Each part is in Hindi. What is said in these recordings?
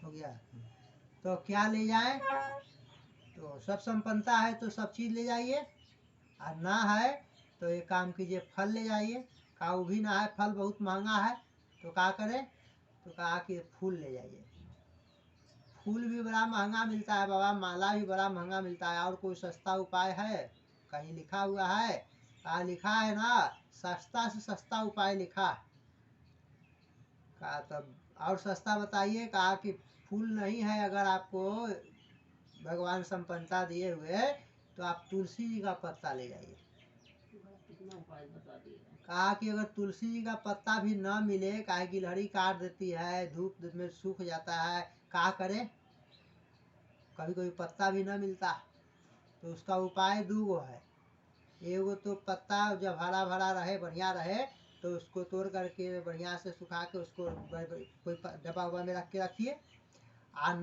हो गया। तो क्या ले जाए? तो सब संपन्नता है तो सब चीज़ ले जाइए, और ना है तो एक काम कीजिए, फल ले जाइए। कहा वो भी ना है, फल बहुत महंगा है, तो क्या करें? तो कहा कि फूल ले जाइए। फूल भी बड़ा महंगा मिलता है बाबा, माला भी बड़ा महंगा मिलता है, और कोई सस्ता उपाय है? कहीं लिखा हुआ है? कहा लिखा है ना, सस्ता से सस्ता उपाय लिखा है। कहा तब और सस्ता बताइए। कहा कि फूल नहीं है, अगर आपको भगवान संपन्नता दिए हुए, तो आप तुलसी जी का पत्ता ले जाइए। कितना उपाय बता दिए। कहा कि अगर तुलसी जी का पत्ता भी न मिले, काहे गिलहरी काट देती है, धूप में सूख जाता है, क्या करें? कभी कभी पत्ता भी न मिलता, तो उसका उपाय दूगो है। एगो तो पत्ता जब हरा भरा रहे, बढ़िया रहे, तो उसको तोड़ करके बढ़िया से सुखा के उसको कोई डब्बा उब्बा में रख के रखिए। और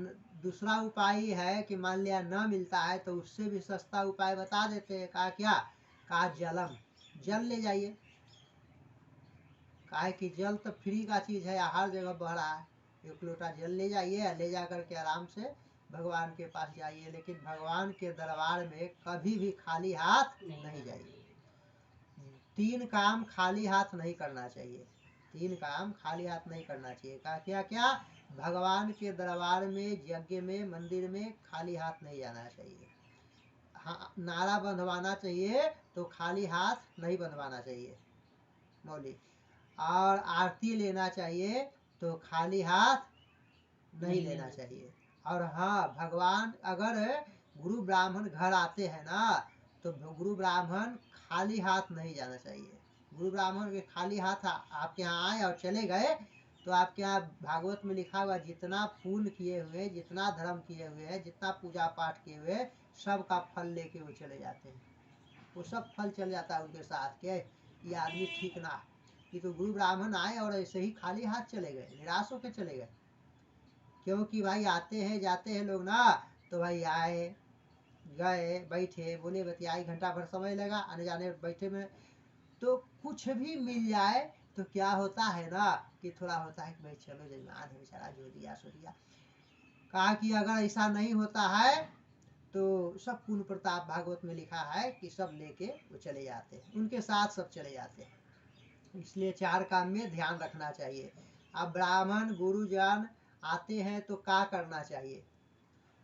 दूसरा उपाय है कि मान लिया न मिलता है, तो उससे भी सस्ता उपाय बता देते हैं। कहा क्या? कहा जलम, जल ले जाइए। काहे कि जल तो फ्री का चीज़ है, हर जगह बह रहा है। एक लोटा जल ले जाइए, ले जा करके आराम से भगवान के पास जाइए, लेकिन भगवान के दरबार में कभी भी खाली हाथ नहीं जाइए। 3 काम खाली हाथ नहीं करना चाहिए। 3 काम खाली हाथ नहीं करना चाहिए। कहा क्या क्या? भगवान के दरबार में, यज्ञ में, मंदिर में खाली हाथ नहीं जाना चाहिए। हाँ, नारा बंधवाना चाहिए तो खाली हाथ नहीं बंधवाना चाहिए मौली। और आरती लेना चाहिए तो खाली हाथ नहीं लेना चाहिए। और हाँ, भगवान अगर गुरु ब्राह्मण घर आते हैं ना, तो गुरु ब्राह्मण खाली हाथ नहीं जाना चाहिए। गुरु ब्राह्मण के खाली हाथ आपके यहाँ आए और चले गए, तो आपके यहाँ भागवत में लिखा हुआ जितना पुण्य किए हुए, जितना धर्म किए हुए हैं, जितना पूजा पाठ किए हुए, सब का फल लेके वो चले जाते हैं। वो सब फल चल जाता है उनके साथ के। ये आदमी ठीक ना, कि तो गुरु ब्राह्मण आए और ऐसे ही खाली हाथ चले गए, निराश होकर चले गए। क्योंकि भाई आते हैं जाते हैं लोग ना, तो भाई आए गए बैठे बोले बतियाई, घंटा भर समय लगा आने जाने बैठे में, तो कुछ भी मिल जाए तो क्या होता है ना, कि थोड़ा होता है कि भाई चलो जजमान है बेचारा, जो दिया सो दिया। कहा कि अगर ऐसा नहीं होता है तो सब पूर्ण प्रताप भागवत में लिखा है कि सब लेके वो चले जाते हैं, उनके साथ सब चले जाते हैं। इसलिए 4 काम में ध्यान रखना चाहिए। अब ब्राह्मण गुरुजन आते हैं तो क्या करना चाहिए?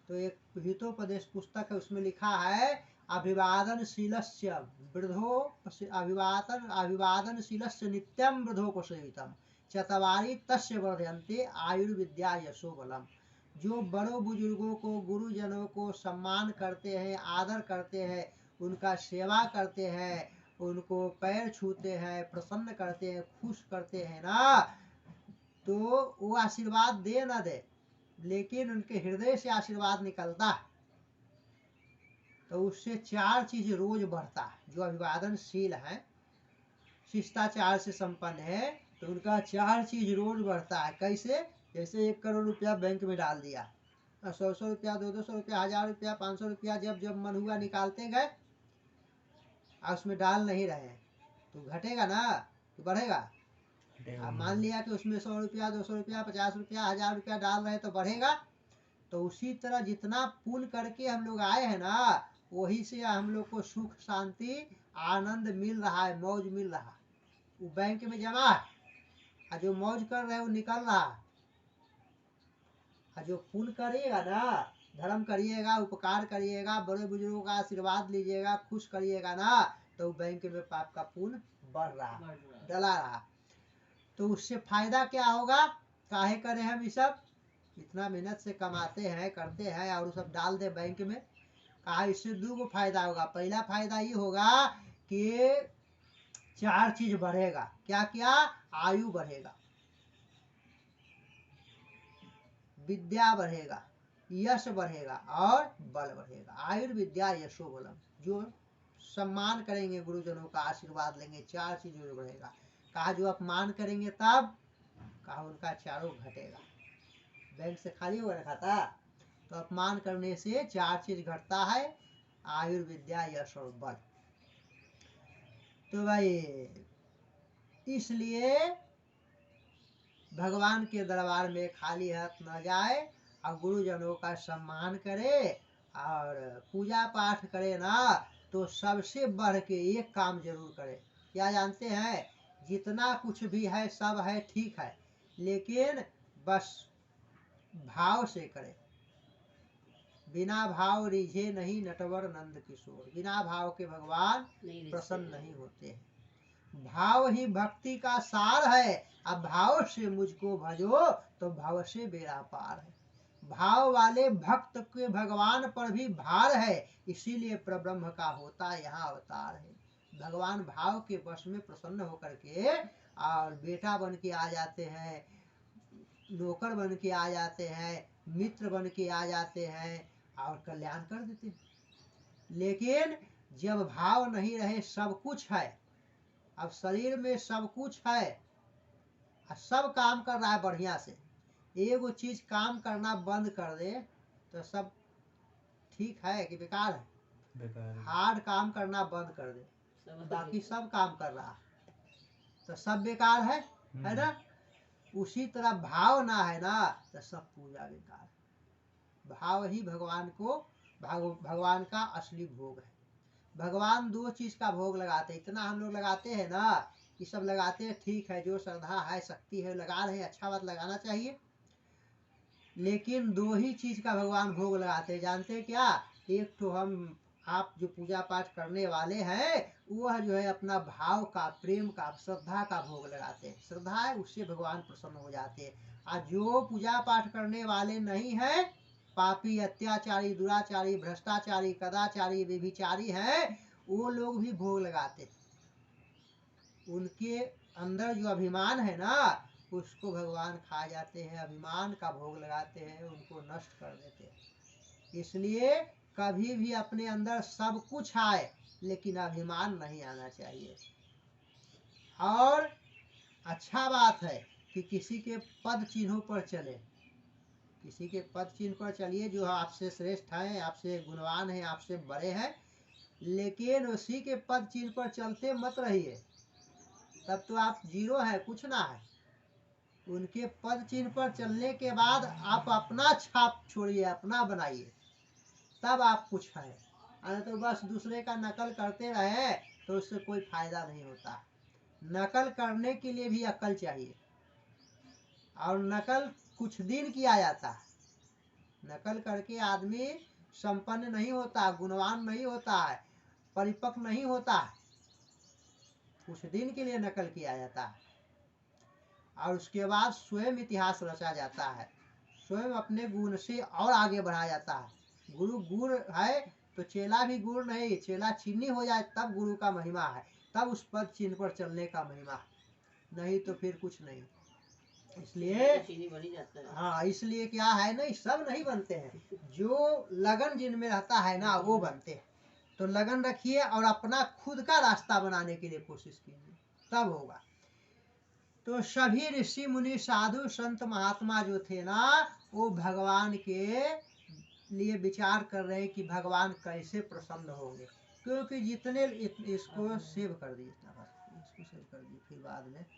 तो एक हितोपदेश पुस्तक है, उसमें लिखा है अभिवादनशीलस्य वृद्धो अभिवादनशीलस्य नित्यम वृद्धोपसेवितम चतवारी तस्य वर्धयन्ते आयुर्विद्या यशो बलम। जो बड़ों बुजुर्गों को, गुरुजनों को सम्मान करते हैं, आदर करते हैं, उनका सेवा करते हैं, उनको पैर छूते हैं, प्रसन्न करते हैं, खुश करते हैं ना, तो वो आशीर्वाद दे ना दे, लेकिन उनके हृदय से आशीर्वाद निकलता है, तो उससे 4 चीज रोज बढ़ता है। जो अभिवादनशील है, शिष्टाचार से संपन्न है, तो उनका 4 चीज रोज बढ़ता है। कैसे? जैसे 1 करोड़ रुपया बैंक में डाल दिया, 100 रुपया, 200 रुपया, 1000 रुपया, 500 रुपया, जब जब मन हुआ निकालते गए, और उसमें डाल नहीं रहे, तो घटेगा ना तो बढ़ेगा? अब मान लिया कि उसमें 100 रुपया, 200 रुपया, 50 रुपया, 1000 रुपया डाल रहे, तो बढ़ेगा। तो उसी तरह जितना पुण्य करके हम लोग आए हैं ना, वही से हम लोग को सुख शांति आनंद मिल रहा है, मौज मिल रहा है। वो बैंक में जमा है, और जो मौज कर रहे हैं वो निकल रहा है। और जो पुण्य करिएगा ना, धर्म करिएगा, उपकार करिएगा, बड़े बुजुर्गों का आशीर्वाद लीजिएगा, खुश करिएगा ना, तो बैंक में पाप का पुण्य बढ़ रहा, डला रहा। तो उससे फायदा क्या होगा? काहे करें हम ये सब? इतना मेहनत से कमाते हैं, करते हैं, और वो सब डाल दे बैंक में। कहा इससे 2 फायदा होगा। पहला फायदा ये होगा कि 4 चीज बढ़ेगा। क्या क्या? आयु बढ़ेगा, विद्या बढ़ेगा, यश बढ़ेगा, और बल बढ़ेगा। आयुर्विद्या यशो बलम। जो सम्मान करेंगे गुरुजनों का, आशीर्वाद लेंगे, 4 चीज बढ़ेगा। कहा जो अपमान करेंगे तब, कहा उनका चारों घटेगा। बैंक से खाली हुआ रखा था, तो अपमान करने से 4 चीज घटता है, आयुर्विद्या यश और बल। तो भाई इसलिए भगवान के दरबार में खाली हाथ न जाए, और गुरुजनों का सम्मान करे और पूजा पाठ करे ना, तो सबसे बढ़ के एक काम जरूर करे। क्या जानते हैं? जितना कुछ भी है सब है, ठीक है, लेकिन बस भाव से करे। बिना भाव रिझे नहीं नटवर नंद किशोर। बिना भाव के भगवान नहीं प्रसन्न रिश्ते नहीं होते हैं। भाव ही भक्ति का सार है। अब भाव से मुझको भजो तो भव से बेड़ा पार है। भाव वाले भक्त के भगवान पर भी भार है, इसीलिए परब्रह्म का होता यहाँ अवतार है। भगवान भाव के वश में प्रसन्न होकर के और बेटा बन के आ जाते हैं, नौकर बन के आ जाते हैं, मित्र बन के आ जाते हैं और कल्याण कर देते हैं। लेकिन जब भाव नहीं रहे, सब कुछ है, अब शरीर में सब कुछ है, सब काम कर रहा है बढ़िया से, एगो चीज काम करना बंद कर दे तो सब ठीक है कि बेकार है? बेकार है। हार्ड काम करना बंद कर दे, सब बाकी सब काम कर रहा है, तो सब बेकार है ना? उसी तरह भाव ना है ना, तो सब पूजा बेकार है। भाव ही भगवान को, भगवान का असली भोग है। भगवान दो चीज का भोग लगाते हैं, इतना हम लोग लगाते हैं ना, ये सब लगाते हैं, ठीक है, जो श्रद्धा है, शक्ति है, लगा रहे हैं, अच्छा बात, लगाना चाहिए। लेकिन दो ही चीज का भगवान भोग लगाते हैं, जानते हैं क्या? एक तो हम, आप जो पूजा पाठ करने वाले हैं, वह जो है अपना भाव का, प्रेम का, श्रद्धा का भोग लगाते हैं। श्रद्धा है, उससे भगवान प्रसन्न हो जाते हैं। और जो पूजा पाठ करने वाले नहीं हैं, पापी, अत्याचारी, दुराचारी, भ्रष्टाचारी, कदाचारी, व्यभिचारी हैं, वो लोग भी भोग लगाते हैं। उनके अंदर जो अभिमान है ना, उसको भगवान खा जाते हैं, अभिमान का भोग लगाते हैं, उनको नष्ट कर देते हैं। इसलिए कभी भी अपने अंदर सब कुछ आए, लेकिन अभिमान नहीं आना चाहिए। और अच्छा बात है कि किसी के पद चिन्हों पर चले, किसी के पद चिन्ह पर चलिए जो आपसे श्रेष्ठ हैं, आपसे गुणवान हैं, आपसे बड़े हैं, लेकिन उसी के पद चिन्ह पर चलते मत रहिए, तब तो आप जीरो है, कुछ ना है। उनके पद चिन्ह पर चलने के बाद आप अपना छाप छोड़िए, अपना बनाइए, तब आप कुछ है। तो बस दूसरे का नकल करते रहे तो उससे कोई फायदा नहीं होता। नकल करने के लिए भी अक्ल चाहिए, और नकल कुछ दिन किया जाता है। नकल करके आदमी संपन्न नहीं होता, गुणवान नहीं होता है, परिपक्व नहीं होता है। कुछ दिन के लिए नकल किया जाता है और उसके बाद स्वयं इतिहास रचा जाता है, स्वयं अपने गुण से और आगे बढ़ाया जाता है। गुरु गुण है तो चेला भी गुण नहीं, चेला चीनी हो जाए तब गुरु का महिमा है, तब उस पद चिन्ह पर चलने का महिमा है, नहीं तो फिर कुछ नहीं। इसलिए चीनी बन ही जाता है। हाँ, इसलिए क्या है ना, सब नहीं बनते हैं, जो लगन जिनमें रहता है ना वो बनते हैं। तो लगन रखिए और अपना खुद का रास्ता बनाने के लिए कोशिश कीजिए, तब होगा। तो सभी ऋषि मुनि साधु संत महात्मा जो थे ना, वो भगवान के लिए विचार कर रहे हैं कि भगवान कैसे प्रसन्न होंगे, क्योंकि जितने इसको सेव कर दिए, इसको सेव कर दिए, फिर बाद में